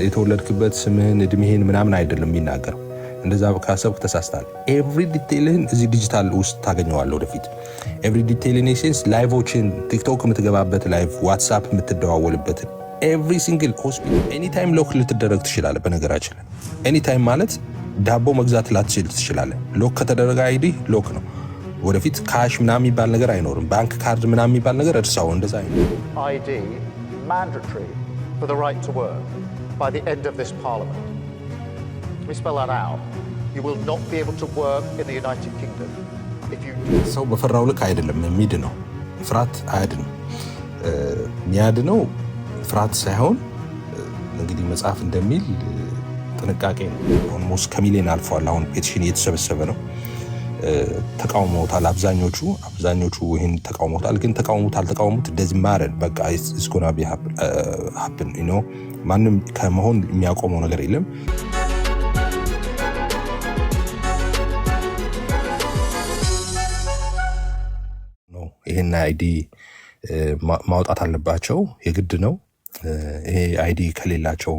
የተወለድክበት ስምህን እድሜህን ምናምን አይደለም የሚናገረው። እንደዛ ካሰብክ ተሳስተሃል። ኤቭሪ ዲቴይልህን እዚህ ዲጂታል ውስጥ ታገኘዋለህ ወደፊት። ኤቭሪ ዲቴይል ኢን ሴንስ ላይቮችን፣ ቲክቶክ የምትገባበት ላይቭ፣ ዋትሳፕ የምትደዋወልበትን ኤቭሪ ሲንግል ሆስፒታል ኤኒታይም ሎክ ልትደረግ ትችላለህ። በነገራችን ላይ ኤኒታይም ማለት ዳቦ መግዛት ላትችል ትችላለህ። ሎክ ከተደረገ አይዲ ሎክ ነው። ወደፊት ካሽ ምናምን የሚባል ነገር አይኖርም። ባንክ ካርድ ምናምን የሚባል ነገር እርሳው። እንደዛ ID mandatory for the right to work by the end of this parliament. Let me spell that out. You will not be able to work in the United Kingdom if you ሰው በፈራው ልክ አይደለም የሚድነው። ፍርሃት አያድንም። የሚያድነው ፍርሃት ሳይሆን እንግዲህ መጽሐፍ እንደሚል ጥንቃቄ ነው። ኦልሞስት ከሚሊዮን አልፏል። አሁን ፔቲሽን እየተሰበሰበ ነው። ተቃውሞታል። አብዛኞቹ ይህን ተቃውሞታል። ግን ተቃውሞት እንደዚህ ማረን በቃ እስኮና ሀፕን ማንም ከመሆን የሚያቆመው ነገር የለም። ይህን አይዲ ማውጣት አለባቸው፣ የግድ ነው። ይሄ አይዲ ከሌላቸው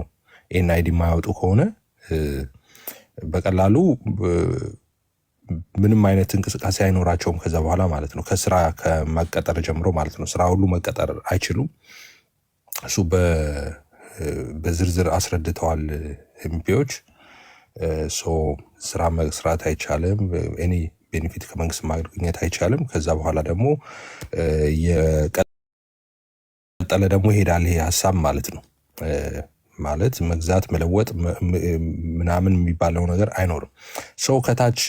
ይህን አይዲ የማያወጡ ከሆነ በቀላሉ ምንም አይነት እንቅስቃሴ አይኖራቸውም ከዛ በኋላ ማለት ነው። ከስራ ከመቀጠር ጀምሮ ማለት ነው። ስራ ሁሉ መቀጠር አይችሉም። እሱ በዝርዝር አስረድተዋል ኤምፒዎች። ስራ መስራት አይቻልም። ኤኒ ቤኔፊት ከመንግስት ማግኘት አይቻልም። ከዛ በኋላ ደግሞ የቀጠለ ደግሞ ይሄዳል ይሄ ሀሳብ ማለት ነው። ማለት መግዛት መለወጥ ምናምን የሚባለው ነገር አይኖርም። ሰው ከታች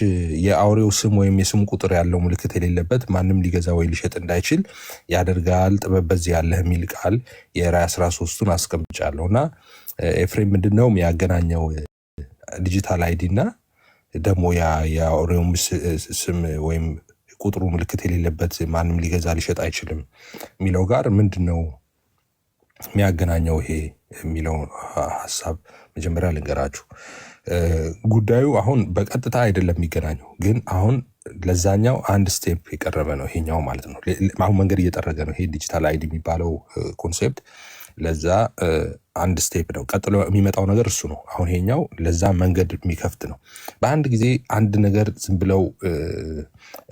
የአውሬው ስም ወይም የስም ቁጥር ያለው ምልክት የሌለበት ማንም ሊገዛ ወይ ሊሸጥ እንዳይችል ያደርጋል። ጥበብ በዚህ ያለህ የሚል ቃል የራዕይ 13ቱን አስቀምጫለሁ እና ኤፍሬም ምንድነው የሚያገናኘው ዲጂታል አይዲ እና ደግሞ የአውሬው ስም ወይም ቁጥሩ ምልክት የሌለበት ማንም ሊገዛ ሊሸጥ አይችልም የሚለው ጋር ምንድነው የሚያገናኘው? ይሄ የሚለው ሀሳብ መጀመሪያ ልንገራችሁ። ጉዳዩ አሁን በቀጥታ አይደለም የሚገናኘው፣ ግን አሁን ለዛኛው አንድ ስቴፕ የቀረበ ነው ይሄኛው ማለት ነው። አሁን መንገድ እየጠረገ ነው። ይሄ ዲጂታል አይዲ የሚባለው ኮንሴፕት ለዛ አንድ ስቴፕ ነው። ቀጥሎ የሚመጣው ነገር እሱ ነው። አሁን ይሄኛው ለዛ መንገድ የሚከፍት ነው። በአንድ ጊዜ አንድ ነገር ዝም ብለው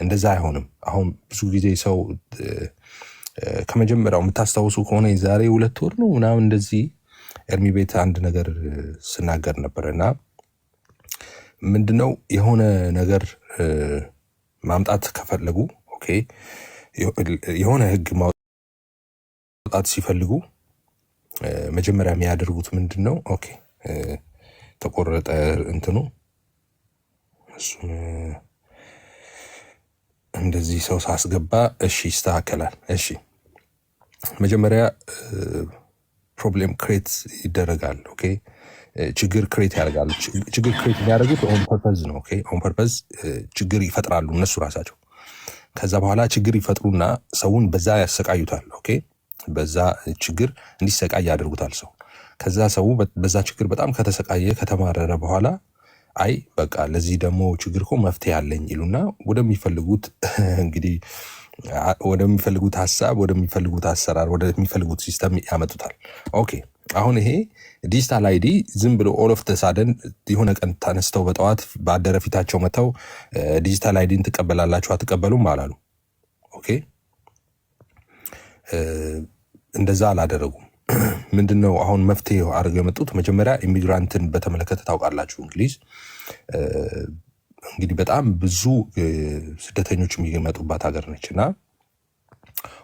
እንደዛ አይሆንም። አሁን ብዙ ጊዜ ሰው ከመጀመሪያው የምታስታውሱ ከሆነ የዛሬ 2 ወር ነው ምናምን እንደዚህ ኤርሚ ቤት አንድ ነገር ስናገር ነበር እና ምንድነው የሆነ ነገር ማምጣት ከፈለጉ ኦኬ፣ የሆነ ህግ ማውጣት ሲፈልጉ መጀመሪያ የሚያደርጉት ምንድነው? ኦኬ ተቆረጠ እንትኑ እሱን እንደዚህ ሰው ሳስገባ እሺ ይስተካከላል። እሺ መጀመሪያ ፕሮብሌም ክሬት ይደረጋል። ኦኬ ችግር ክሬት ያደርጋሉ። ችግር ክሬት የሚያደርጉት ኦን ፐርፐዝ ነው። ኦኬ ኦን ፐርፐዝ ችግር ይፈጥራሉ እነሱ ራሳቸው። ከዛ በኋላ ችግር ይፈጥሩና ሰውን በዛ ያሰቃዩታል። ኦኬ በዛ ችግር እንዲሰቃይ ያደርጉታል ሰው። ከዛ ሰው በዛ ችግር በጣም ከተሰቃየ ከተማረረ በኋላ አይ በቃ ለዚህ ደግሞ ችግር እኮ መፍትሄ አለኝ ይሉና ወደሚፈልጉት እንግዲህ ወደሚፈልጉት ሀሳብ፣ ወደሚፈልጉት አሰራር፣ ወደሚፈልጉት ሲስተም ያመጡታል። ኦኬ አሁን ይሄ ዲጂታል አይዲ ዝም ብሎ ኦል ኦፍ ተሳደን የሆነ ቀን ተነስተው በጠዋት ባደረ ፊታቸው መተው ዲጂታል አይዲን ትቀበላላችሁ አትቀበሉም አላሉ። ኦኬ እንደዛ አላደረጉም። ምንድነው አሁን መፍትሄ አድርገው የመጡት? መጀመሪያ ኢሚግራንትን በተመለከተ ታውቃላችሁ፣ እንግዲህ በጣም ብዙ ስደተኞች የሚመጡባት ሀገር ነች እና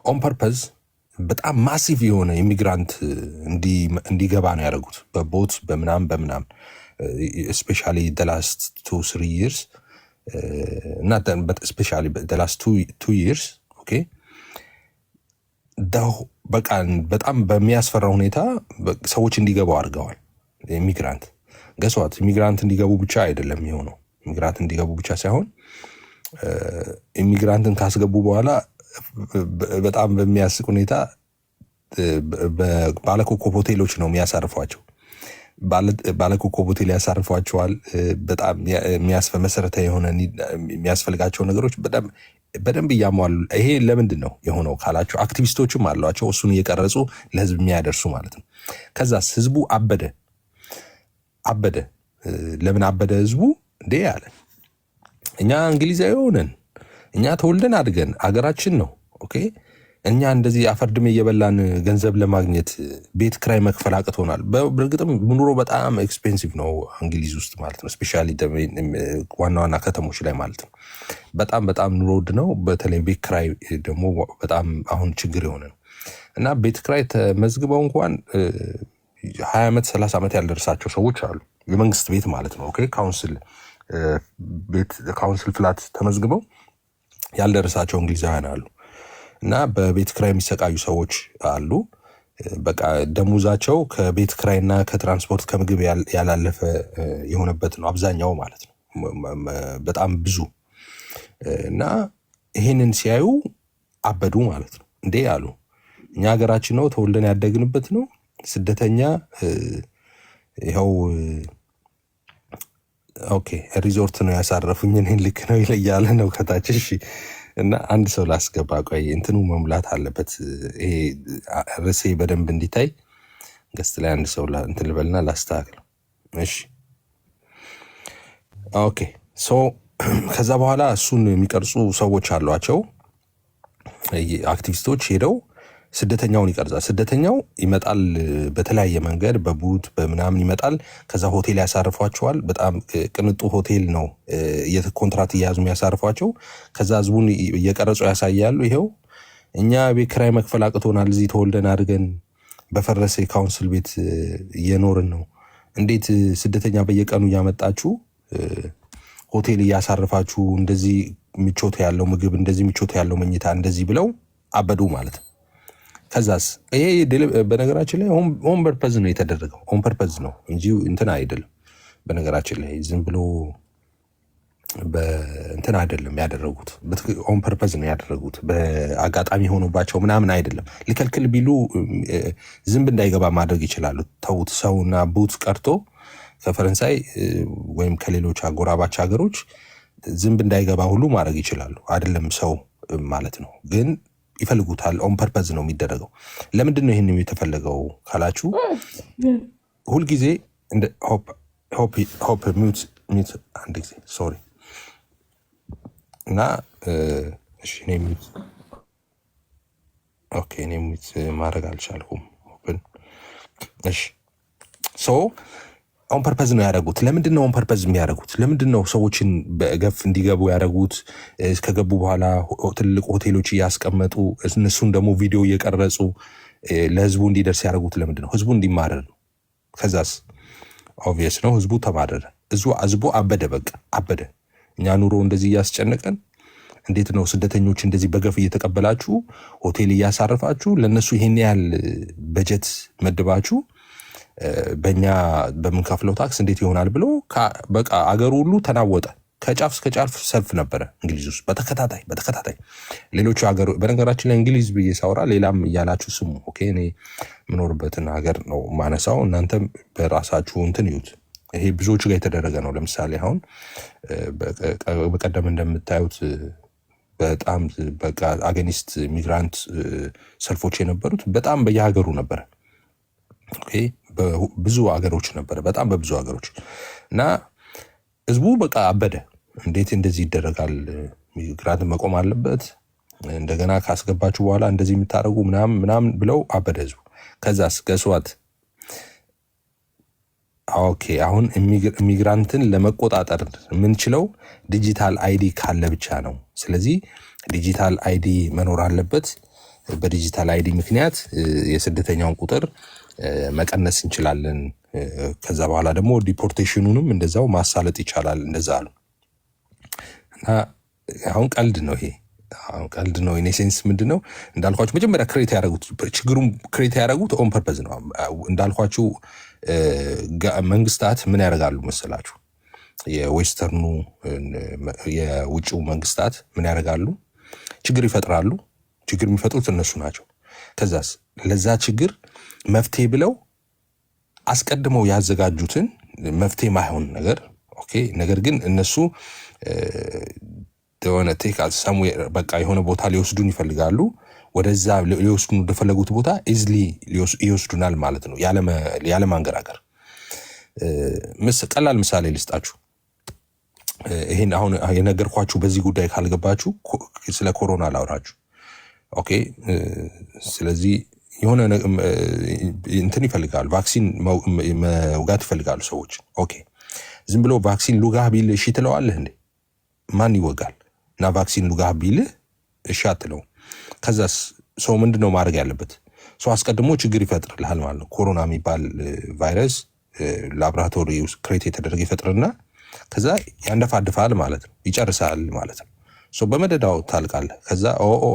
ኦን ፐርፐዝ በጣም ማሲቭ የሆነ ኢሚግራንት እንዲገባ ነው ያደረጉት በቦት በምናም ስፔሻሊ ላስት 2-3 years እና ስፔሻሊ ላስት 2 years ኦኬ በቃ በጣም በሚያስፈራ ሁኔታ ሰዎች እንዲገቡ አድርገዋል። ኢሚግራንት ገሷት ኢሚግራንት እንዲገቡ ብቻ አይደለም የሆነው። ኢሚግራንት እንዲገቡ ብቻ ሳይሆን ኢሚግራንትን ካስገቡ በኋላ በጣም በሚያስቅ ሁኔታ ባለኮከብ ሆቴሎች ነው የሚያሳርፏቸው። ባለኮከብ ሆቴል ያሳርፏቸዋል። በጣም መሰረታዊ የሆነ የሚያስፈልጋቸው ነገሮች በደንብ እያሟሉ። ይሄ ለምንድን ነው የሆነው ካላቸው አክቲቪስቶችም አሏቸው እሱን እየቀረጹ ለህዝብ የሚያደርሱ ማለት ነው። ከዛስ ህዝቡ አበደ። አበደ። ለምን አበደ ህዝቡ እንዴ አለ። እኛ እንግሊዛዊ ሆነን እኛ ተወልደን አድገን አገራችን ነው። ኦኬ እኛ እንደዚህ አፈርድሜ እየበላን ገንዘብ ለማግኘት ቤት ክራይ መክፈል አቅቶናል። በእርግጥም ኑሮ በጣም ኤክስፔንሲቭ ነው እንግሊዝ ውስጥ ማለት ነው። ስፔሻሊ ዋና ዋና ከተሞች ላይ ማለት ነው። በጣም በጣም ኑሮ ውድ ነው። በተለይ ቤት ክራይ ደግሞ በጣም አሁን ችግር የሆነ ነው እና ቤት ክራይ ተመዝግበው እንኳን 20 ዓመት 30 ዓመት ያልደረሳቸው ሰዎች አሉ። የመንግስት ቤት ማለት ነው። ኦኬ ካውንስል ፍላት ተመዝግበው ያልደረሳቸው እንግሊዛውያን አሉ እና በቤት ክራይ የሚሰቃዩ ሰዎች አሉ። በቃ ደሞዛቸው ከቤት ክራይና ከትራንስፖርት ከምግብ ያላለፈ የሆነበት ነው አብዛኛው ማለት ነው። በጣም ብዙ እና ይህንን ሲያዩ አበዱ ማለት ነው። እንዴ አሉ እኛ ሀገራችን ነው ተወልደን ያደግንበት ነው። ስደተኛ ይኸው ኦኬ ሪዞርት ነው ያሳረፉኝ እኔን ልክ ነው ይለያለ ነው ከታች። እሺ እና አንድ ሰው ላስገባ። ቆይ እንትኑ መሙላት አለበት ይሄ ርዕሴ በደንብ እንዲታይ ገስት ላይ አንድ ሰው እንትን ልበልና ላስተካክለው። እሺ ኦኬ ሶ ከዛ በኋላ እሱን የሚቀርጹ ሰዎች አሏቸው አክቲቪስቶች ሄደው ስደተኛውን ይቀርጻል። ስደተኛው ይመጣል በተለያየ መንገድ በቡት በምናምን ይመጣል። ከዛ ሆቴል ያሳርፏቸዋል። በጣም ቅንጡ ሆቴል ነው የኮንትራት እየያዙ የሚያሳርፏቸው። ከዛ ህዝቡን እየቀረጹ ያሳያሉ። ይሄው እኛ ቤት ኪራይ መክፈል አቅቶናል፣ እዚህ ተወልደን አድገን በፈረሰ የካውንስል ቤት እየኖርን ነው። እንዴት ስደተኛ በየቀኑ እያመጣችሁ ሆቴል እያሳርፋችሁ እንደዚህ ምቾት ያለው ምግብ እንደዚህ ምቾት ያለው መኝታ እንደዚህ ብለው አበዱ ማለት ነው። ከዛስ ይሄ በነገራችን ላይ ኦን ፐርፐዝ ነው የተደረገው። ኦን ፐርፐዝ ነው እንጂ እንትን አይደለም። በነገራችን ላይ ዝም ብሎ በእንትን አይደለም ያደረጉት። ኦን ፐርፐዝ ነው ያደረጉት። በአጋጣሚ ሆኖባቸው ምናምን አይደለም። ሊከልክል ቢሉ ዝንብ እንዳይገባ ማድረግ ይችላሉ። ተውት። ሰውና ቡት ቀርቶ ከፈረንሳይ ወይም ከሌሎች አጎራባች ሀገሮች ዝንብ እንዳይገባ ሁሉ ማድረግ ይችላሉ። አይደለም ሰው ማለት ነው። ግን ይፈልጉታል። ኦን ፐርፐዝ ነው የሚደረገው። ለምንድን ነው ይህን የተፈለገው ካላችሁ ሁልጊዜ ሆፕ ሚት አንድ ጊዜ ሶሪ እና እኔ ሚት ማድረግ አልቻልኩም። እሺ ሶ ኦን ፐርፐዝ ነው ያደረጉት። ለምንድን ነው ኦን ፐርፐዝ የሚያደርጉት? ለምንድን ነው ሰዎችን በገፍ እንዲገቡ ያደረጉት? ከገቡ በኋላ ትልቅ ሆቴሎች እያስቀመጡ እነሱን ደግሞ ቪዲዮ እየቀረጹ ለህዝቡ እንዲደርስ ያደረጉት ለምንድን ነው? ህዝቡ እንዲማረር ነው። ከዛስ ኦብቪየስ ነው ህዝቡ ተማረረ። ህዝቡ አበደ። በቃ አበደ። እኛ ኑሮ እንደዚህ እያስጨነቀን እንዴት ነው ስደተኞች እንደዚህ በገፍ እየተቀበላችሁ ሆቴል እያሳረፋችሁ ለእነሱ ይሄን ያህል በጀት መድባችሁ በእኛ በምንከፍለው ታክስ እንዴት ይሆናል ብሎ በቃ አገሩ ሁሉ ተናወጠ። ከጫፍ እስከ ጫፍ ሰልፍ ነበረ እንግሊዝ ውስጥ በተከታታይ ሌሎቹ ሀገር። በነገራችን ላይ እንግሊዝ ብዬ ሳወራ ሌላም እያላችሁ ስሙ። ኦኬ እኔ የምኖርበትን ሀገር ነው ማነሳው፣ እናንተም በራሳችሁ እንትን ይዩት። ይሄ ብዙዎቹ ጋር የተደረገ ነው። ለምሳሌ አሁን በቀደም እንደምታዩት በጣም በቃ አገኒስት ሚግራንት ሰልፎች የነበሩት በጣም በየሀገሩ ነበረ። ኦኬ ብዙ ሀገሮች ነበረ፣ በጣም በብዙ ሀገሮች እና ህዝቡ በቃ አበደ። እንዴት እንደዚህ ይደረጋል? ሚግራንት መቆም አለበት። እንደገና ካስገባችሁ በኋላ እንደዚህ የምታደርጉ ምናምን ብለው አበደ ህዝቡ። ከዛስ ገስዋት ኦኬ አሁን ኢሚግራንትን ለመቆጣጠር የምንችለው ዲጂታል አይዲ ካለ ብቻ ነው። ስለዚህ ዲጂታል አይዲ መኖር አለበት። በዲጂታል አይዲ ምክንያት የስደተኛውን ቁጥር መቀነስ እንችላለን። ከዛ በኋላ ደግሞ ዲፖርቴሽኑንም እንደዛው ማሳለጥ ይቻላል። እንደዛ አሉ እና አሁን ቀልድ ነው ይሄ። አሁን ቀልድ ነው። ኢኔሴንስ ምንድን ነው እንዳልኳችሁ መጀመሪያ ክሬት ያደረጉት ችግሩም ክሬት ያደረጉት ኦን ፐርፐዝ ነው። እንዳልኳችሁ መንግስታት ምን ያደርጋሉ መሰላችሁ? የዌስተርኑ የውጭው መንግስታት ምን ያደርጋሉ? ችግር ይፈጥራሉ። ችግር የሚፈጥሩት እነሱ ናቸው። ከዛስ ለዛ ችግር መፍትሄ ብለው አስቀድመው ያዘጋጁትን መፍትሄ ማይሆን ነገር ኦኬ፣ ነገር ግን እነሱ የሆነ ቴክ በቃ የሆነ ቦታ ሊወስዱን ይፈልጋሉ። ወደዛ ሊወስዱን ወደፈለጉት ቦታ ኢዝሊ ይወስዱናል ማለት ነው፣ ያለ ማንገራገር። ቀላል ምሳሌ ልስጣችሁ። ይሄን አሁን የነገርኳችሁ በዚህ ጉዳይ ካልገባችሁ ስለ ኮሮና ላውራችሁ። ኦኬ። ስለዚህ የሆነ እንትን ይፈልጋሉ፣ ቫክሲን መውጋት ይፈልጋሉ ሰዎች። ኦኬ። ዝም ብሎ ቫክሲን ሉጋህ ቢል እሺ ትለዋለህ እንዴ? ማን ይወጋል? እና ቫክሲን ሉጋህ ቢል እሺ አትለው። ከዛስ ሰው ምንድነው ማድረግ ያለበት? ሰው አስቀድሞ ችግር ይፈጥርልሃል ማለት ነው። ኮሮና የሚባል ቫይረስ ላብራቶሪ ውስጥ ክሬት የተደረገ ይፈጥርና ከዛ ያንደፋድፋል ማለት ነው፣ ይጨርሳል ማለት ነው። በመደዳው ታልቃለህ። ከዛ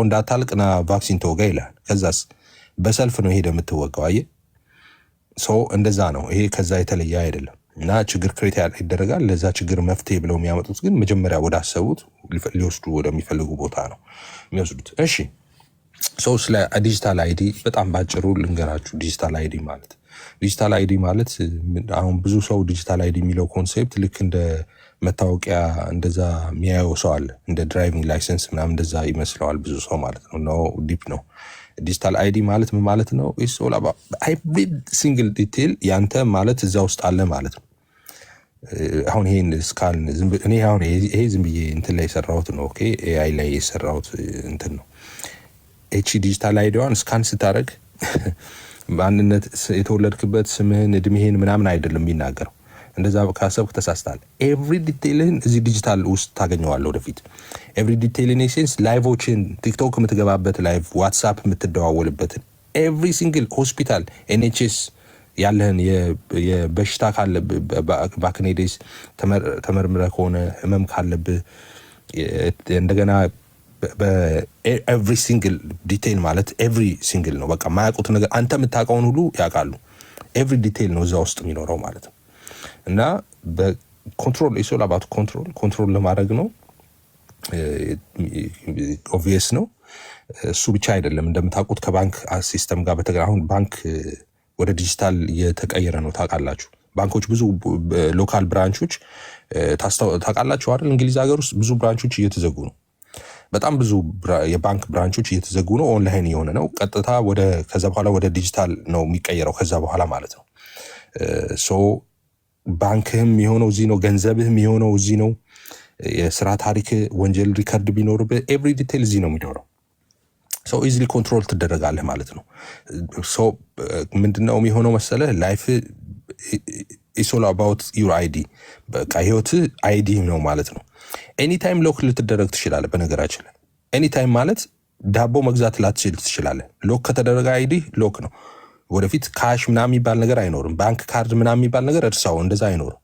እንዳታልቅና ቫክሲን ተወጋ ይላል። ከዛስ በሰልፍ ነው ሄደ የምትወጋው። አየህ፣ እንደዛ ነው። ይሄ ከዛ የተለየ አይደለም። እና ችግር ክሬት ይደረጋል። ለዛ ችግር መፍትሄ ብለው የሚያመጡት ግን መጀመሪያ ወደ አሰቡት ሊወስዱ ወደሚፈልጉ ቦታ ነው የሚወስዱት። እሺ፣ ስለ ዲጂታል አይዲ በጣም ባጭሩ ልንገራችሁ። ዲጂታል አይዲ ማለት አሁን ብዙ ሰው ዲጂታል አይዲ የሚለው ኮንሴፕት ልክ እንደ መታወቂያ እንደዛ የሚያየው ሰው አለ። እንደ ድራይቪንግ ላይሰንስ ምናምን እንደዛ ይመስለዋል ብዙ ሰው ማለት ነው። ኖ ዲፕ ነው። ዲጂታል አይዲ ማለት ምን ማለት ነው? ኤቭሪ ሲንግል ዲቴል ያንተ ማለት እዛ ውስጥ አለ ማለት ነው። አሁን ይሄን ስካን እኔ አሁን ይሄ ዝም ብዬ እንትን ላይ የሰራሁት ነው። ኦኬ፣ ኤአይ ላይ የሰራሁት እንትን ነው። ኤች ዲጂታል አይዲዋን ስካን ስታደርግ ማንነት፣ የተወለድክበት ስምህን፣ እድሜህን ምናምን አይደለም የሚናገረው። እንደዛ ካሰብክ ተሳስተሃል። ኤቭሪ ዲቴይልህን እዚህ ዲጂታል ውስጥ ታገኘዋለህ ወደፊት። ኤቭሪ ዲቴይል ኢን ሴንስ ላይቮችን፣ ቲክቶክ የምትገባበት ላይቭ፣ ዋትሳፕ የምትደዋወልበትን፣ ኤቭሪ ሲንግል ሆስፒታል፣ ኤንኤችኤስ ያለህን የበሽታ ካለብህ ባክኔዴስ ተመርምረህ ከሆነ ህመም ካለብህ እንደገና በኤቭሪ ሲንግል ዲቴይል ማለት ኤቭሪ ሲንግል ነው። በቃ የማያውቁት ነገር አንተ የምታውቀውን ሁሉ ያውቃሉ። ኤቭሪ ዲቴይል ነው እዛ ውስጥ የሚኖረው ማለት ነው። እና በኮንትሮል ኢሶል አባት ኮንትሮል ለማድረግ ነው። ኦብቪየስ ነው። እሱ ብቻ አይደለም። እንደምታውቁት ከባንክ ሲስተም ጋር አሁን ባንክ ወደ ዲጂታል እየተቀየረ ነው። ታውቃላችሁ። ባንኮች ብዙ ሎካል ብራንቾች ታውቃላችሁ አይደል? እንግሊዝ ሀገር ውስጥ ብዙ ብራንቾች እየተዘጉ ነው። በጣም ብዙ የባንክ ብራንቾች እየተዘጉ ነው። ኦንላይን የሆነ ነው። ቀጥታ ከዛ በኋላ ወደ ዲጂታል ነው የሚቀየረው ከዛ በኋላ ማለት ነው። ባንክህም የሆነው እዚህ ነው። ገንዘብህም የሆነው እዚህ ነው። የስራ ታሪክ፣ ወንጀል ሪከርድ ቢኖርብህ ኤቭሪ ዲቴይል እዚህ ነው የሚኖረው። ኢዚሊ ኮንትሮል ትደረጋለህ ማለት ነው። ምንድነው የሚሆነው መሰለህ? ላይፍ ኢስ ኦል አባውት ዩር አይዲ። በቃ ህይወት አይዲ ነው ማለት ነው። ኤኒታይም ሎክ ልትደረግ ትችላለህ። በነገራችን ላይ ኤኒታይም ማለት ዳቦ መግዛት ላትችል ትችላለህ። ሎክ ከተደረገ አይዲ ሎክ ነው። ወደፊት ካሽ ምናምን የሚባል ነገር አይኖርም። ባንክ ካርድ ምናምን የሚባል ነገር እርሳው፣ እንደዛ አይኖርም።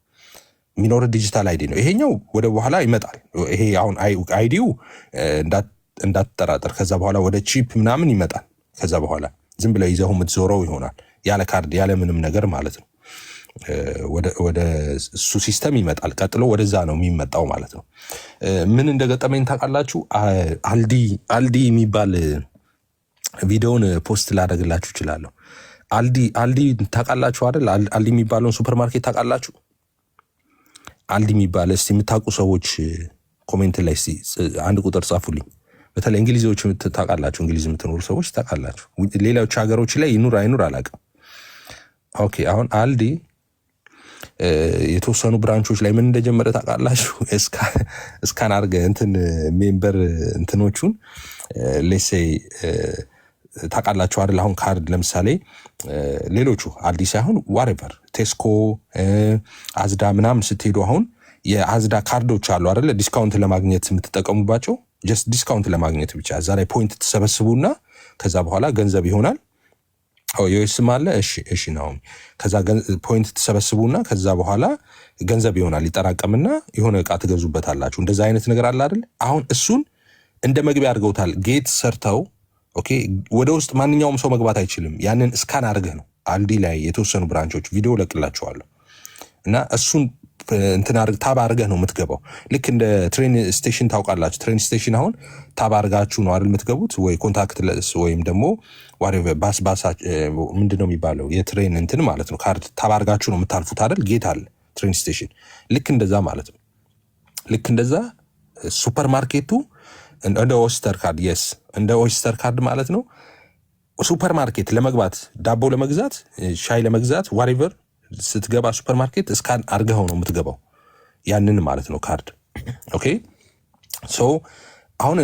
የሚኖር ዲጂታል አይዲ ነው። ይሄኛው ወደ በኋላ ይመጣል። ይሄ አሁን አይዲው እንዳትጠራጠር፣ ከዛ በኋላ ወደ ቺፕ ምናምን ይመጣል። ከዛ በኋላ ዝም ብለህ ይዘው የምትዞረው ይሆናል፣ ያለ ካርድ ያለ ምንም ነገር ማለት ነው። ወደ እሱ ሲስተም ይመጣል። ቀጥሎ ወደዛ ነው የሚመጣው ማለት ነው። ምን እንደገጠመኝ ታውቃላችሁ? አልዲ የሚባል ቪዲዮውን ፖስት ላደርግላችሁ እችላለሁ። አልዲ ታውቃላችሁ አይደል? አልዲ የሚባለውን ሱፐርማርኬት ታውቃላችሁ? አልዲ የሚባል እስቲ የምታውቁ ሰዎች ኮሜንት ላይ እስቲ አንድ ቁጥር ጻፉልኝ። በተለይ እንግሊዞች ታውቃላችሁ፣ እንግሊዝ የምትኖሩ ሰዎች ታውቃላችሁ። ሌሎች ሀገሮች ላይ ይኑር አይኑር አላውቅም። ኦኬ፣ አሁን አልዲ የተወሰኑ ብራንቾች ላይ ምን እንደጀመረ ታውቃላችሁ? እስካን አድርገህ እንትን ሜምበር እንትኖቹን ሌሴይ ታውቃላችሁ አይደል? አሁን ካርድ ለምሳሌ ሌሎቹ አልዲ ሳይሆን ዋሬቨር ቴስኮ፣ አዝዳ ምናምን ስትሄዱ አሁን የአዝዳ ካርዶች አሉ አይደለ? ዲስካውንት ለማግኘት የምትጠቀሙባቸው ጀስት ዲስካውንት ለማግኘት ብቻ። እዛ ላይ ፖይንት ትሰበስቡና ከዛ በኋላ ገንዘብ ይሆናል። ዩኤስም አለ። እሺ ነው። ከዛ ፖይንት ትሰበስቡና ከዛ በኋላ ገንዘብ ይሆናል። ይጠራቀምና የሆነ እቃ ትገዙበታላችሁ። እንደዛ አይነት ነገር አለ አይደል? አሁን እሱን እንደ መግቢያ አድርገውታል። ጌት ሰርተው ኦኬ፣ ወደ ውስጥ ማንኛውም ሰው መግባት አይችልም። ያንን እስካን አድርገህ ነው። አልዲ ላይ የተወሰኑ ብራንቾች ቪዲዮ ለቅላቸዋለሁ እና እሱን እንትን ታብ አድርገህ ነው የምትገባው። ልክ እንደ ትሬን ስቴሽን ታውቃላችሁ። ትሬን ስቴሽን አሁን ታብ አድርጋችሁ ነው አይደል የምትገቡት? ወይ ኮንታክት ለስ ወይም ደግሞ ባስ ምንድነው የሚባለው የትሬን እንትን ማለት ነው። ካርድ ታብ አድርጋችሁ ነው የምታልፉት አይደል? ጌት አለ ትሬን ስቴሽን። ልክ እንደዛ ማለት ነው። ልክ እንደዛ ሱፐር ማርኬቱ እንደ ኦይስተር ካርድ የስ እንደ ኦይስተር ካርድ ማለት ነው። ሱፐር ማርኬት ለመግባት ዳቦ ለመግዛት ሻይ ለመግዛት ዋሬቨር ስትገባ ሱፐርማርኬት እስካን አርገው ነው የምትገባው ያንን ማለት ነው ካርድ። ኦኬ ሶ አሁን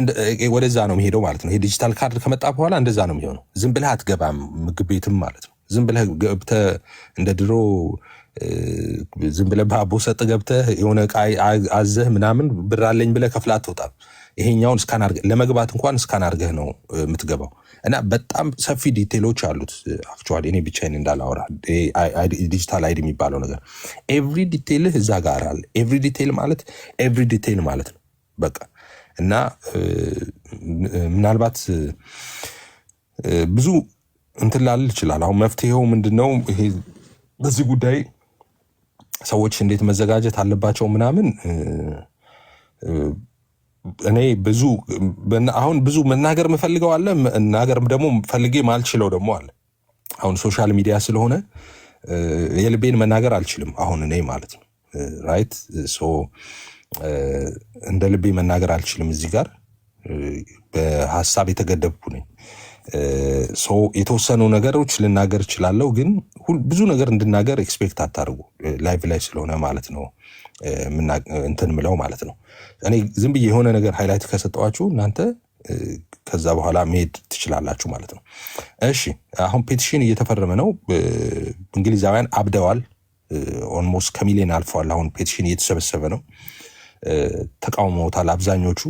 ወደዛ ነው የሚሄደው ማለት ነው። ይሄ ዲጂታል ካርድ ከመጣ በኋላ እንደዛ ነው የሚሆነው። ዝም ብለህ አትገባም ምግብ ቤትም ማለት ነው። ዝም ብለህ ገብተህ እንደ ድሮ ዝም ብለህ በአቦ ሰጥ ገብተህ የሆነ ዕቃ አዘህ ምናምን ብር አለኝ ብለህ ከፍለህ አትወጣም። ይሄኛውን ስካን አድርገህ ለመግባት እንኳን ስካን አድርገህ ነው የምትገባው እና በጣም ሰፊ ዲቴሎች አሉት። አክቹዋሊ እኔ ብቻዬን እንዳላወራ ዲጂታል አይዲ የሚባለው ነገር ኤቭሪ ዲቴልህ እዛ ጋር አለ። ኤቭሪ ዲቴል ማለት ኤቭሪ ዲቴል ማለት ነው በቃ። እና ምናልባት ብዙ እንትን ላልል ይችላል። አሁን መፍትሄው ምንድነው? ይሄ በዚህ ጉዳይ ሰዎች እንዴት መዘጋጀት አለባቸው ምናምን እኔ ብዙ አሁን ብዙ መናገር የምፈልገው አለ፣ መናገር ደግሞ ፈልጌ ማልችለው ደግሞ አለ። አሁን ሶሻል ሚዲያ ስለሆነ የልቤን መናገር አልችልም አሁን እኔ ማለት ነው። ራይት ሶ እንደ ልቤ መናገር አልችልም። እዚህ ጋር በሀሳብ የተገደብኩ ነኝ። ሶ የተወሰኑ ነገሮች ልናገር እችላለሁ፣ ግን ብዙ ነገር እንድናገር ኤክስፔክት አታርጉ። ላይቭ ላይ ስለሆነ ማለት ነው እንትን ምለው ማለት ነው። እኔ ዝም ብዬ የሆነ ነገር ሃይላይት ከሰጠዋችሁ እናንተ ከዛ በኋላ መሄድ ትችላላችሁ ማለት ነው። እሺ አሁን ፔቲሽን እየተፈረመ ነው። እንግሊዛውያን አብደዋል። ኦልሞስት ከሚሊዮን አልፈዋል። አሁን ፔቲሽን እየተሰበሰበ ነው። ተቃውሞታል። አብዛኞቹ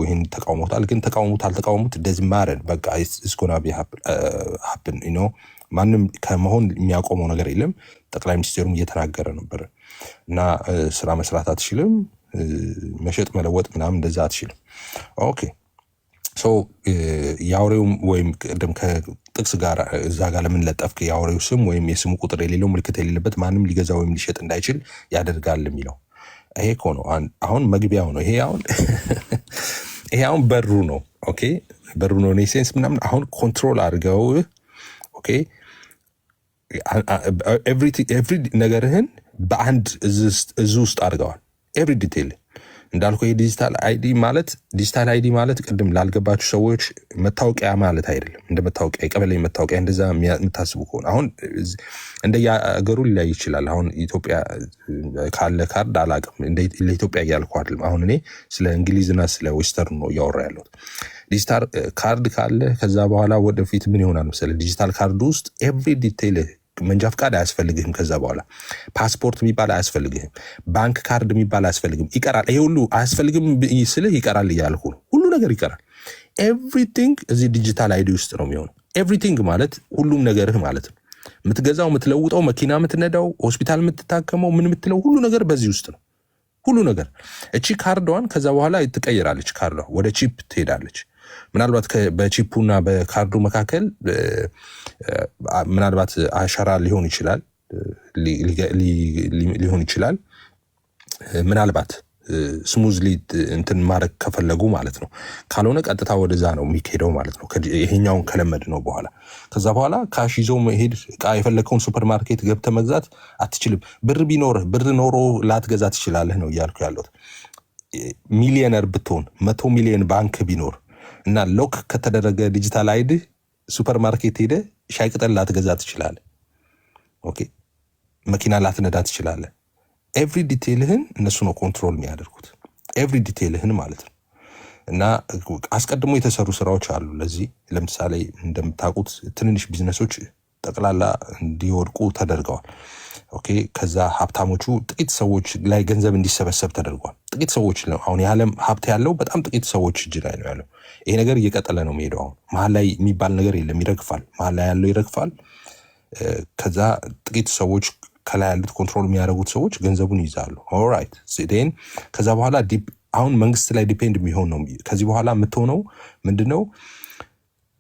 ይህን ተቃውሞታል። ግን ተቃውሙት እንደዚህ ማረን በቃ እስኮና ሀፕን ማንም ከመሆን የሚያቆመው ነገር የለም። ጠቅላይ ሚኒስቴሩም እየተናገረ ነበር እና ስራ መስራት አትችልም፣ መሸጥ መለወጥ ምናምን እንደዛ አትችልም። ኦኬ ሶ የአውሬውም ወይም ቅድም ከጥቅስ ጋር እዛ ጋር ለምን ለጠፍክ? የአውሬው ስም ወይም የስሙ ቁጥር የሌለው ምልክት የሌለበት ማንም ሊገዛ ወይም ሊሸጥ እንዳይችል ያደርጋል የሚለው ይሄ እኮ ነው። አሁን መግቢያው ነው ይሄ አሁን በሩ ነው። ኦኬ በሩ ነው ኔሴንስ ምናምን አሁን ኮንትሮል አድርገው ኦኬ ኤቭሪ ነገርህን በአንድ እዝ ውስጥ አድርገዋል። ኤቭሪ ዲቴል እንዳልኩ ይሄ ዲጂታል አይዲ ማለት ቅድም ላልገባችሁ ሰዎች መታወቂያ ማለት አይደለም። እንደ መታወቂያ የቀበሌ መታወቂያ እንደዛ የምታስቡ ከሆነ አሁን እንደየአገሩ ሊለያይ ይችላል። አሁን ኢትዮጵያ ካለ ካርድ አላቅም፣ ለኢትዮጵያ እያልኩ አይደለም። አሁን እኔ ስለ እንግሊዝና ስለ ዌስተርን ነው እያወራ ያለሁት። ዲጂታል ካርድ ካለ ከዛ በኋላ ወደፊት ምን ይሆናል መሰለህ? ዲጂታል ካርድ ውስጥ ኤቭሪ ዲቴል መንጃ ፍቃድ አያስፈልግህም። ከዛ በኋላ ፓስፖርት የሚባል አያስፈልግህም። ባንክ ካርድ የሚባል አያስፈልግም። ይቀራል። ይሄ ሁሉ አያስፈልግም ስልህ ይቀራል እያልኩ ነው። ሁሉ ነገር ይቀራል። ኤቭሪቲንግ እዚህ ዲጂታል አይዲ ውስጥ ነው የሚሆነው። ኤቭሪቲንግ ማለት ሁሉም ነገርህ ማለት ነው። የምትገዛው፣ የምትለውጠው፣ መኪና የምትነዳው፣ ሆስፒታል የምትታከመው፣ ምን የምትለው ሁሉ ነገር በዚህ ውስጥ ነው። ሁሉ ነገር እቺ ካርዷን ከዛ በኋላ ትቀይራለች። ካርዷ ወደ ቺፕ ትሄዳለች። ምናልባት በቺፑና በካርዱ መካከል ምናልባት አሻራ ሊሆን ይችላል። ምናልባት ስሙዝሊ እንትን ማድረግ ከፈለጉ ማለት ነው። ካልሆነ ቀጥታ ወደዛ ነው የሚሄደው ማለት ነው። ይሄኛውን ከለመድ ነው በኋላ ከዛ በኋላ ካሽ ይዞ መሄድ ዕቃ የፈለግከውን ሱፐርማርኬት ገብተህ መግዛት አትችልም። ብር ኖሮ ላትገዛ ትችላለህ ነው እያልኩ ያለሁት። ሚሊዮነር ብትሆን 100 ሚሊዮን ባንክ ቢኖር እና ሎክ ከተደረገ ዲጂታል አይዲ ሱፐርማርኬት ሄደ ሻይ ቅጠል ላትገዛ ትችላለህ። ኦኬ መኪና ላትነዳ ትችላለህ። ኤቭሪ ዲቴልህን እነሱ ነው ኮንትሮል የሚያደርጉት። ኤቭሪ ዲቴልህን ማለት ነው። እና አስቀድሞ የተሰሩ ስራዎች አሉ ለዚህ። ለምሳሌ እንደምታውቁት ትንንሽ ቢዝነሶች ጠቅላላ እንዲወድቁ ተደርገዋል። ኦኬ ከዛ ሀብታሞቹ ጥቂት ሰዎች ላይ ገንዘብ እንዲሰበሰብ ተደርጓል። ጥቂት ሰዎች ነው አሁን የዓለም ሀብት ያለው በጣም ጥቂት ሰዎች እጅ ላይ ነው ያለው። ይሄ ነገር እየቀጠለ ነው የሚሄደው። አሁን መሀል ላይ የሚባል ነገር የለም፣ ይረግፋል። መሀል ላይ ያለው ይረግፋል። ከዛ ጥቂት ሰዎች ከላይ ያሉት ኮንትሮል የሚያደርጉት ሰዎች ገንዘቡን ይይዛሉ። ኦልራይት ዜን ከዛ በኋላ አሁን መንግስት ላይ ዲፔንድ የሚሆን ነው። ከዚህ በኋላ የምትሆነው ምንድነው?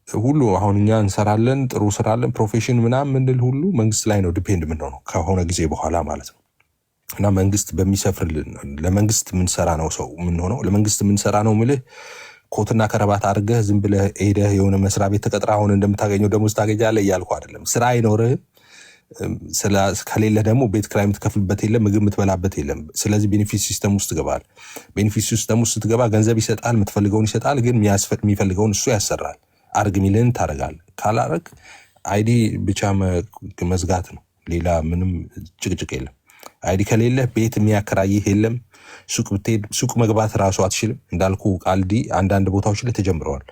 ሁሉ አሁን እኛ እንሰራለን፣ ጥሩ ስራለን፣ ፕሮፌሽን ምናምን ምንል ሁሉ መንግስት ላይ ነው ዲፔንድ የምንሆነው ከሆነ ጊዜ በኋላ ማለት ነው። እና መንግስት በሚሰፍርልን ለመንግስት ምንሰራ ነው ሰው ምንሆነው። ለመንግስት ምንሰራ ነው ምልህ ኮትና ከረባት አድርገህ ዝም ብለህ ሄደህ የሆነ መስሪያ ቤት ተቀጥረህ አሁን እንደምታገኘው ደሞዝ ታገኛለህ እያልኩ አይደለም። ስራ አይኖርህም። ከሌለ ደግሞ ቤት ኪራይ የምትከፍልበት የለም፣ ምግብ የምትበላበት የለም። ስለዚህ ቤኔፊት ሲስተም ውስጥ ትገባል። ቤኔፊት ሲስተም ውስጥ ስትገባ ገንዘብ ይሰጣል፣ የምትፈልገውን ይሰጣል፣ ግን የሚፈልገውን እሱ ያሰራል። አርግ ሚልን ታደርጋለህ። ካላረግ አይዲ ብቻ መዝጋት ነው። ሌላ ምንም ጭቅጭቅ የለም። አይዲ ከሌለህ ቤት የሚያከራይህ የለም። ሱቅ ብትሄድ ሱቅ መግባት ራሱ አትችልም። እንዳልኩ ቃልዲ አንዳንድ ቦታዎች ላይ ተጀምረዋል።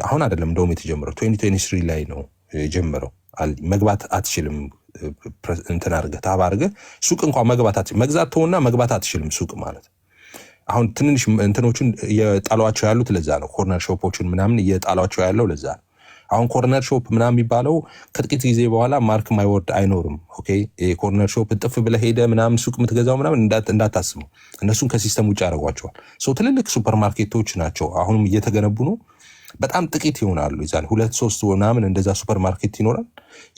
አሁን አይደለም እንደውም የተጀመረው 2023 ላይ ነው የጀመረው። መግባት አትችልም። እንትን አድርገህ ታባ አድርገህ ሱቅ እንኳን መግባት አትችልም። መግዛት ተውና መግባት አትችልም ሱቅ ማለት። አሁን ትንንሽ እንትኖቹን እየጣሏቸው ያሉት ለዛ ነው። ኮርነር ሾፖችን ምናምን እየጣሏቸው ያለው ለዛ ነው። አሁን ኮርነር ሾፕ ምናምን የሚባለው ከጥቂት ጊዜ በኋላ ማርክ ማይ ወርድ አይኖርም። ኦኬ የኮርነር ሾፕ ጥፍ ብለህ ሄደህ ምናምን ሱቅ የምትገዛው ምናምን እንዳታስቡ። እነሱን ከሲስተም ውጭ ያደርጓቸዋል። ትልልቅ ሱፐር ማርኬቶች ናቸው አሁንም እየተገነቡ ነው። በጣም ጥቂት ይሆናሉ። ይዛን 2-3 ምናምን እንደዛ ሱፐር ማርኬት ይኖራል።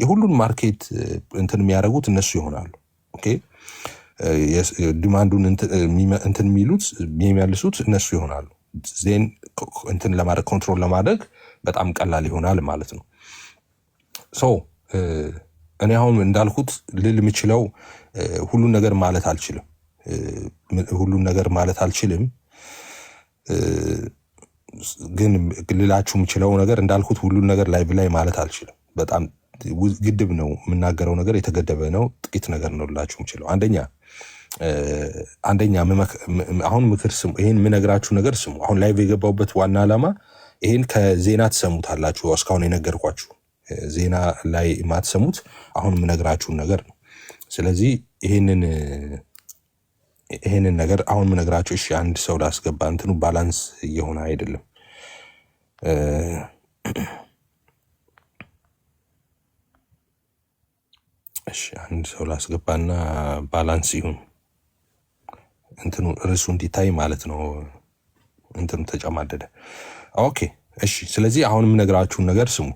የሁሉን ማርኬት እንትን የሚያደርጉት እነሱ ይሆናሉ። ኦኬ ዲማንዱን እንትን የሚሉት የሚመልሱት እነሱ ይሆናሉ። ዜን እንትን ለማድረግ ኮንትሮል ለማድረግ በጣም ቀላል ይሆናል ማለት ነው። እኔ አሁን እንዳልኩት ልል የምችለው ሁሉን ነገር ማለት አልችልም። ግን ልላችሁ የምችለው ነገር እንዳልኩት ሁሉን ነገር ላይቭ ላይ ማለት አልችልም። በጣም ግድብ ነው የምናገረው ነገር የተገደበ ነው። ጥቂት ነገር ነው ልላችሁ የምችለው። አንደኛ አሁን ምክር ስሙ። ይሄን የምነግራችሁ ነገር ስሙ። አሁን ላይቭ የገባሁበት ዋና ዓላማ ይሄን ከዜና ትሰሙታላችሁ። እስካሁን የነገርኳችሁ ዜና ላይ ማትሰሙት አሁን የምነግራችሁን ነገር ነው። ስለዚህ ይሄንን ነገር አሁን የምነግራችሁ እሺ፣ አንድ ሰው ላስገባ። እንትኑ ባላንስ እየሆነ አይደለም። እሺ፣ አንድ ሰው ላስገባና ባላንስ ይሁን እንትኑ ርዕሱ እንዲታይ ማለት ነው። እንትኑ ተጨማደደ። ኦኬ እሺ። ስለዚህ አሁን የምነግራችሁን ነገር ስሙ።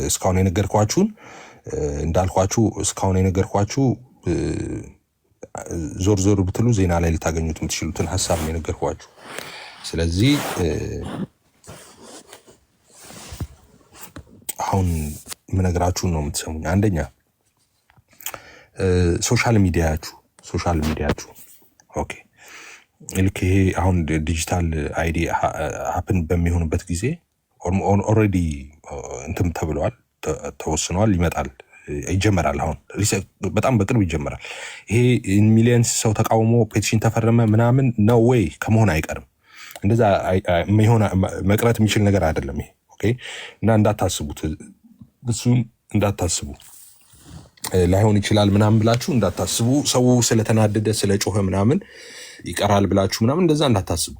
እስካሁን የነገርኳችሁን እንዳልኳችሁ እስካሁን የነገርኳችሁ ዞር ዞር ብትሉ ዜና ላይ ልታገኙት የምትችሉትን ሀሳብ ነው የነገርኳችሁ። ስለዚህ አሁን የምነግራችሁን ነው የምትሰሙኝ። አንደኛ ሶሻል ሚዲያችሁ ኦኬ ልክ ይሄ አሁን ዲጂታል አይዲ ሀፕን በሚሆንበት ጊዜ ኦልሬዲ እንትም ተብለዋል፣ ተወስነዋል፣ ይጀመራል። አሁን በጣም በቅርብ ይጀመራል። ይሄ ሚሊየንስ ሰው ተቃውሞ ፔቲሽን ተፈረመ ምናምን ነው ወይ ከመሆን አይቀርም። እንደዛ መቅረት የሚችል ነገር አይደለም ይሄ። ኦኬ እና እንዳታስቡት፣ እሱን እንዳታስቡ፣ ላይሆን ይችላል ምናምን ብላችሁ እንዳታስቡ። ሰው ስለተናደደ ስለጮኸ ምናምን ይቀራል ብላችሁ ምናምን እንደዛ እንዳታስቡ።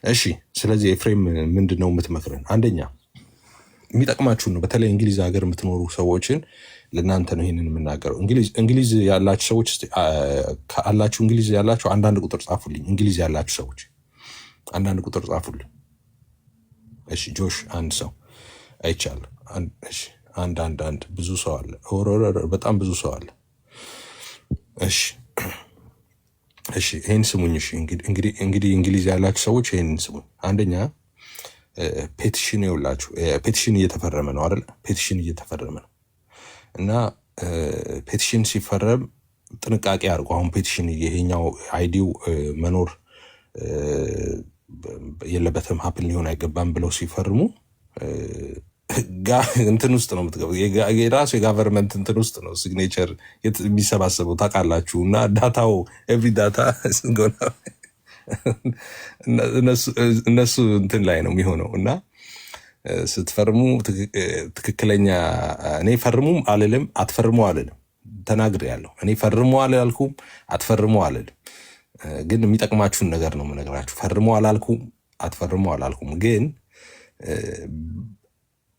እሺ ስለዚህ ኤፍሬም ምንድን ነው የምትመክረን? አንደኛ የሚጠቅማችሁን ነው። በተለይ እንግሊዝ ሀገር የምትኖሩ ሰዎችን ለእናንተ ነው ይህንን የምናገረው። እንግሊዝ ያላችሁ ሰዎች አላችሁ፣ እንግሊዝ ያላችሁ አንዳንድ ቁጥር ጻፉልኝ። እንግሊዝ ያላችሁ ሰዎች አንዳንድ ቁጥር ጻፉልኝ። እሺ ጆሽ አንድ ሰው አይቻለሁ። እሺ አንድ ብዙ ሰው አለ። በጣም ብዙ ሰው አለ። እሺ ይሄን ስሙኝ። እሺ እንግዲህ እንግሊዝ ያላችሁ ሰዎች ይሄን ስሙኝ። አንደኛ ፔቲሽን ይውላችሁ፣ ፔቲሽን እየተፈረመ ነው አይደል? ፔቲሽን እየተፈረመ ነው እና ፔቲሽን ሲፈረም ጥንቃቄ አድርጉ። አሁን ፔቲሽን ይሄኛው አይዲው መኖር የለበትም ሀፕን ሊሆን አይገባም ብለው ሲፈርሙ እንትን ውስጥ ነው የምትገቡት። የራሱ የጋቨርንመንት እንትን ውስጥ ነው ሲግኔቸር የሚሰባሰበው ታውቃላችሁ። እና ዳታው ኤቭሪ ዳታ እነሱ እንትን ላይ ነው የሚሆነው። እና ስትፈርሙ ትክክለኛ እኔ ፈርሙም አልልም አትፈርሙ አልልም ተናግሬያለሁ። እኔ ፈርሙ አላልኩም አትፈርሙ አልልም፣ ግን የሚጠቅማችሁን ነገር ነው የምነግራችሁ። ፈርሙ አላልኩም አትፈርሙ አላልኩም፣ ግን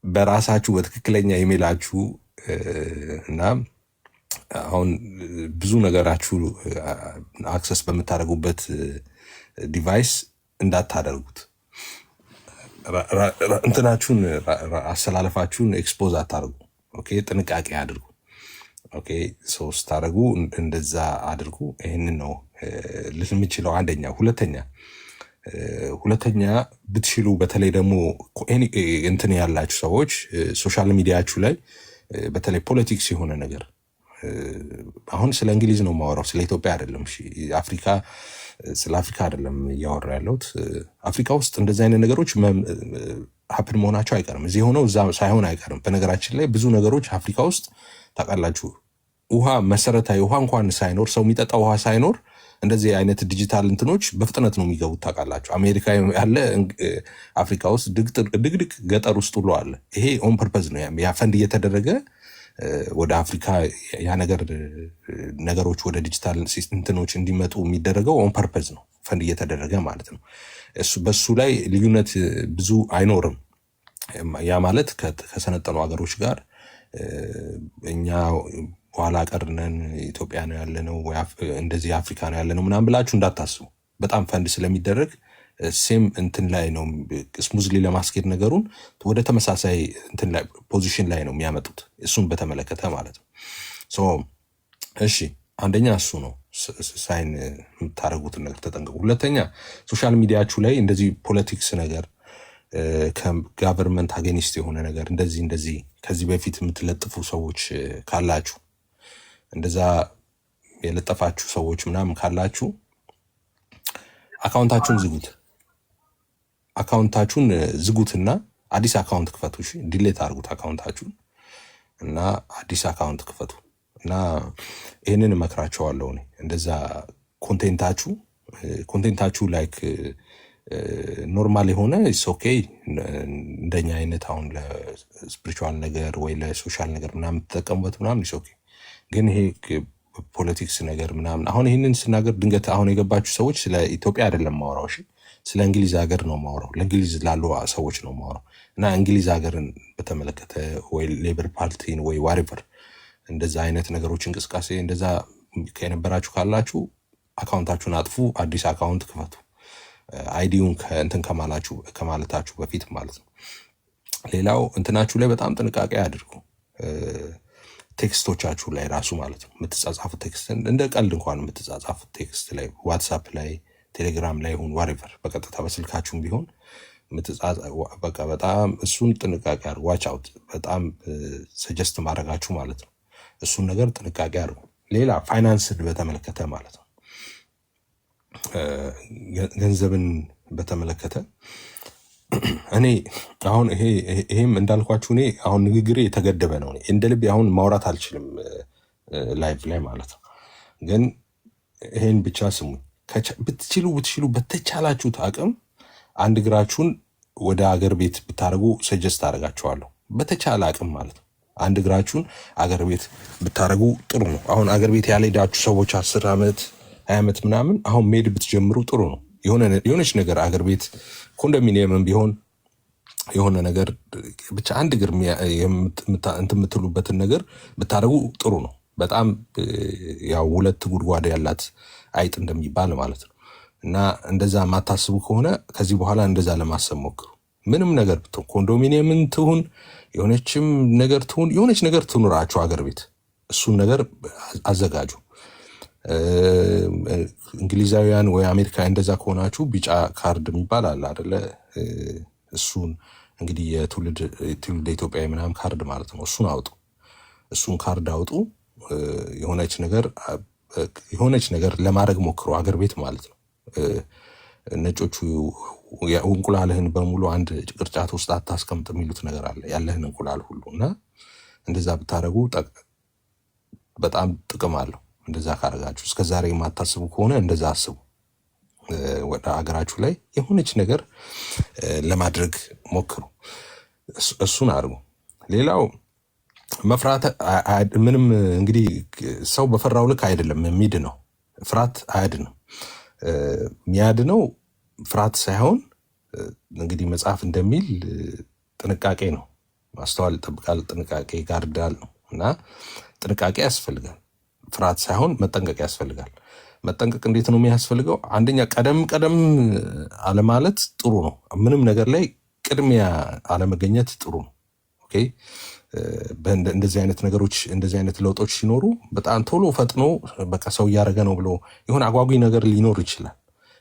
በራሳችሁ በትክክለኛ ኢሜላችሁ እና አሁን ብዙ ነገራችሁ አክሰስ በምታደርጉበት ዲቫይስ እንዳታደርጉት። እንትናችሁን አሰላለፋችሁን ኤክስፖዝ አታደርጉ። ኦኬ ጥንቃቄ አድርጉ። ኦኬ ሰው ስታደርጉ እንደዛ አድርጉ። ይህንን ነው ልል የምችለው አንደኛ። ሁለተኛ ብትችሉ በተለይ ደግሞ እንትን ያላችሁ ሰዎች ሶሻል ሚዲያችሁ ላይ በተለይ ፖለቲክስ የሆነ ነገር አሁን ስለ እንግሊዝ ነው የማወራው፣ ስለ ኢትዮጵያ አይደለም። አፍሪካ ስለ አፍሪካ አይደለም እያወራ ያለሁት። አፍሪካ ውስጥ እንደዚህ አይነት ነገሮች ሀፕን መሆናቸው አይቀርም። እዚህ ሆነው እዛ ሳይሆን አይቀርም። በነገራችን ላይ ብዙ ነገሮች አፍሪካ ውስጥ ታውቃላችሁ። ውሃ መሰረታዊ ውሃ እንኳን ሳይኖር ሰው የሚጠጣ ውሃ ሳይኖር እንደዚህ አይነት ዲጂታል እንትኖች በፍጥነት ነው የሚገቡት። ታውቃላችሁ አሜሪካ ያለ አፍሪካ ውስጥ ድቅድቅ ገጠር ውስጥ ሁሉ አለ። ይሄ ኦን ፐርፐዝ ነው ያ ፈንድ እየተደረገ ወደ አፍሪካ ያ ነገሮች ወደ ዲጂታል እንትኖች እንዲመጡ የሚደረገው ኦን ፐርፐዝ ነው፣ ፈንድ እየተደረገ ማለት ነው። በሱ ላይ ልዩነት ብዙ አይኖርም። ያ ማለት ከሰነጠኑ ሀገሮች ጋር እኛ ኋላ ቀርነን ኢትዮጵያ ነው ያለነው ወይ እንደዚህ አፍሪካ ነው ያለነው ምናምን ብላችሁ እንዳታስቡ። በጣም ፈንድ ስለሚደረግ ሴም እንትን ላይ ነው ስሙዝሊ ለማስኬድ ነገሩን ወደ ተመሳሳይ እንትን ላይ ፖዚሽን ላይ ነው የሚያመጡት። እሱን በተመለከተ ማለት ነው። እሺ አንደኛ እሱ ነው ሳይን የምታደርጉትን ነገር ተጠንቀቁ። ሁለተኛ ሶሻል ሚዲያችሁ ላይ እንደዚህ ፖለቲክስ ነገር ከጋቨርንመንት አጌኒስት የሆነ ነገር እንደዚህ ከዚህ በፊት የምትለጥፉ ሰዎች ካላችሁ እንደዛ የለጠፋችሁ ሰዎች ምናምን ካላችሁ አካውንታችሁን ዝጉትና አዲስ አካውንት ክፈቱ። እሺ ዲሌት አድርጉት አካውንታችሁን እና አዲስ አካውንት ክፈቱ። እና ይህንን እመክራቸዋለሁ እኔ እንደዛ ኮንቴንታችሁ ላይክ ኖርማል የሆነ ኢትስ ኦኬ እንደኛ አይነት አሁን ለስፒሪቹዋል ነገር ወይ ለሶሻል ነገር ምናምን ተጠቀሙበት ምናምን ኢትስ ኦኬ። ግን ይሄ ፖለቲክስ ነገር ምናምን አሁን ይህንን ስናገር ድንገት አሁን የገባችሁ ሰዎች ስለ ኢትዮጵያ አይደለም ማውራው፣ እሺ ስለ እንግሊዝ ሀገር ነው ማውራው፣ ለእንግሊዝ ላሉ ሰዎች ነው ማውራው። እና እንግሊዝ ሀገርን በተመለከተ ወይ ሌበር ፓርቲን ወይ ዋሪቨር እንደዛ አይነት ነገሮች እንቅስቃሴ እንደዛ ከነበራችሁ ካላችሁ አካውንታችሁን አጥፉ፣ አዲስ አካውንት ክፈቱ። አይዲውን ከእንትን ከማለታችሁ በፊት ማለት ነው። ሌላው እንትናችሁ ላይ በጣም ጥንቃቄ አድርጉ። ቴክስቶቻችሁ ላይ ራሱ ማለት ነው የምትጻጻፉት ቴክስት እንደ ቀልድ እንኳን የምትጻጻፉት ቴክስት ላይ ዋትሳፕ ላይ ቴሌግራም ላይ ይሁን ዋሪቨር በቀጥታ በስልካችሁም ቢሆን በቃ በጣም እሱን ጥንቃቄ አድርጉ። ዋች አውት በጣም ሰጀስት ማድረጋችሁ ማለት ነው። እሱን ነገር ጥንቃቄ አድርጉ። ሌላ ፋይናንስን በተመለከተ ማለት ነው ገንዘብን በተመለከተ እኔ አሁን ይሄም እንዳልኳችሁ እኔ አሁን ንግግሬ የተገደበ ነው። እንደ ልቤ አሁን ማውራት አልችልም ላይቭ ላይ ማለት ነው። ግን ይሄን ብቻ ስሙኝ። ብትችሉ በተቻላችሁት አቅም አንድ እግራችሁን ወደ አገር ቤት ብታደርጉ ሰጀስት አደርጋችኋለሁ። በተቻለ አቅም ማለት ነው አንድ እግራችሁን አገር ቤት ብታደርጉ ጥሩ ነው። አሁን አገር ቤት ያልሄዳችሁ ሰዎች 10 ዓመት 20 ዓመት ምናምን አሁን ሜድ ብትጀምሩ ጥሩ ነው። የሆነች ነገር አገር ቤት ኮንዶሚኒየምም ቢሆን የሆነ ነገር ብቻ አንድ እግር እንትን የምትሉበትን ነገር ብታደርጉ ጥሩ ነው። በጣም ያው 2 ጉድጓድ ያላት አይጥ እንደሚባል ማለት ነው። እና እንደዛ የማታስቡ ከሆነ ከዚህ በኋላ እንደዛ ለማሰብ ሞክሩ። ምንም ነገር ብትሆን ኮንዶሚኒየምን ትሁን የሆነችም ነገር ትሁን የሆነች ነገር ትኑራችሁ አገር ቤት እሱን ነገር አዘጋጁ። እንግሊዛውያን ወይ አሜሪካ እንደዛ ከሆናችሁ ቢጫ ካርድ የሚባል አለ አይደለ? እሱን እንግዲህ የትውልድ ኢትዮጵያዊ ምናምን ካርድ ማለት ነው። እሱን ካርድ አውጡ። የሆነች ነገር ለማድረግ ሞክሩ አገር ቤት ማለት ነው። ነጮቹ እንቁላልህን በሙሉ አንድ ቅርጫት ውስጥ አታስቀምጥ የሚሉት ነገር አለ፣ ያለህን እንቁላል ሁሉ እና እንደዛ ብታደረጉ በጣም ጥቅም አለው። እንደዛ ካደረጋችሁ እስከዛሬ የማታስቡ ከሆነ እንደዛ አስቡ። ወደ ሀገራችሁ ላይ የሆነች ነገር ለማድረግ ሞክሩ። እሱን አድርጉ። ሌላው መፍራት ምንም እንግዲህ ሰው በፈራው ልክ አይደለም የሚድነው። ፍርሃት አያድንም። የሚያድነው ፍርሃት ሳይሆን እንግዲህ መጽሐፍ እንደሚል ጥንቃቄ ነው። ማስተዋል ይጠብቃል፣ ጥንቃቄ ጋርዳል ነው እና ጥንቃቄ ያስፈልጋል። ፍርሃት ሳይሆን መጠንቀቅ ያስፈልጋል። መጠንቀቅ እንዴት ነው የሚያስፈልገው? አንደኛ ቀደም አለማለት ጥሩ ነው። ምንም ነገር ላይ ቅድሚያ አለመገኘት ጥሩ ነው። ኦኬ እንደዚህ አይነት ነገሮች እንደዚህ አይነት ለውጦች ሲኖሩ በጣም ቶሎ ፈጥኖ በቃ ሰው እያደረገ ነው ብሎ የሆነ አጓጊ ነገር ሊኖር ይችላል።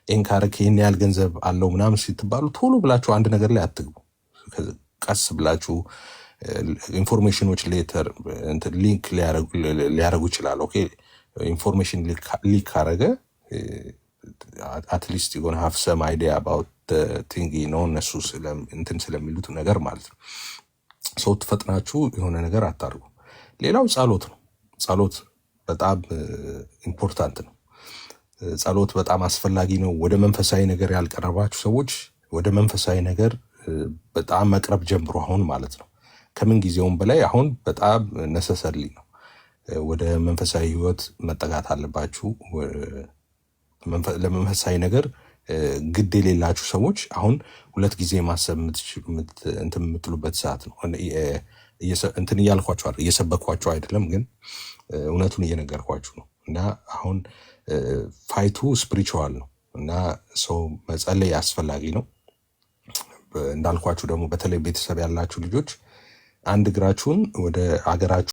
ይህን ካረክ ይህን ያህል ገንዘብ አለው ምናምን ሲትባሉ ቶሎ ብላችሁ አንድ ነገር ላይ አትግቡ። ቀስ ብላችሁ ኢንፎርሜሽኖች ሌተር ሊንክ ሊያደረጉ ይችላል። ኦኬ ኢንፎርሜሽን ሊክ ካረገ አትሊስት የሆነ ሀፍ ሰም አይዲያ አባውት ቲንግ ነው እነሱ እንትን ስለሚሉት ነገር ማለት ነው። ሰው ትፈጥናችሁ የሆነ ነገር አታርጉ። ሌላው ጸሎት ነው። ጸሎት በጣም ኢምፖርታንት ነው። ጸሎት በጣም አስፈላጊ ነው። ወደ መንፈሳዊ ነገር ያልቀረባችሁ ሰዎች ወደ መንፈሳዊ ነገር በጣም መቅረብ ጀምሮ አሁን ማለት ነው። ከምን ጊዜውም በላይ አሁን በጣም ነሰሰሪ ነው። ወደ መንፈሳዊ ህይወት መጠጋት አለባችሁ። ለመንፈሳዊ ነገር ግድ የሌላችሁ ሰዎች አሁን 2 ጊዜ ማሰብ እንትን የምትሉበት ሰዓት ነው። እንትን እያልኳችሁ አይደለም፣ እየሰበኳችሁ አይደለም፣ ግን እውነቱን እየነገርኳችሁ ነው። እና አሁን ፋይቱ ስፒሪቹዋል ነው እና ሰው መጸለይ አስፈላጊ ነው። እንዳልኳችሁ ደግሞ በተለይ ቤተሰብ ያላችሁ ልጆች አንድ እግራችሁን ወደ አገራችሁ